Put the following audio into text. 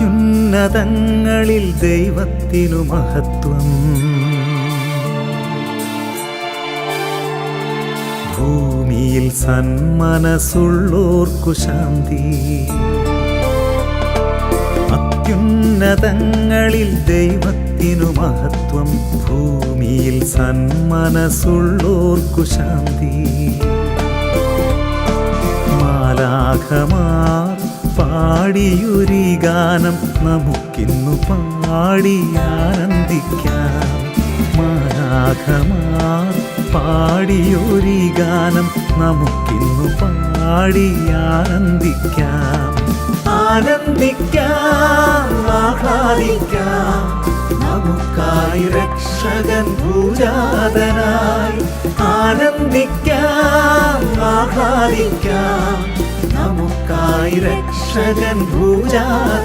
അത്യുന്നതങ്ങളിൽ ദൈവത്തിനു മഹത്വം. ഭൂമിയിൽ സന്മനസ്സുള്ളോർക്കു ശാന്തി. അത്യുന്നതങ്ങളിൽ ദൈവത്തിനു മഹത്വം. ഭൂമിയിൽ സന്മനസ്സുള്ളോർക്കു ശാന്തി. മാലാഖമാർ പാടിയൊരു ഗാനം നമുക്കിന്നു പാടി ആനന്ദിക്കാം. മാലാഖമാർ പാടിയൊരു ഗാനം നമുക്കിന്നു പാടി ആനന്ദിക്കാം. ആനന്ദിക്കാം, ആഹ്ലാദിക്കാം, നമുക്കായി രക്ഷകൻ ഭൂജാതനായി. ആനന്ദിക്കാം, ആഹ്ലാദിക്കാം, നമുക്കായി രക്ഷകൻ ഭൂജാതനായി.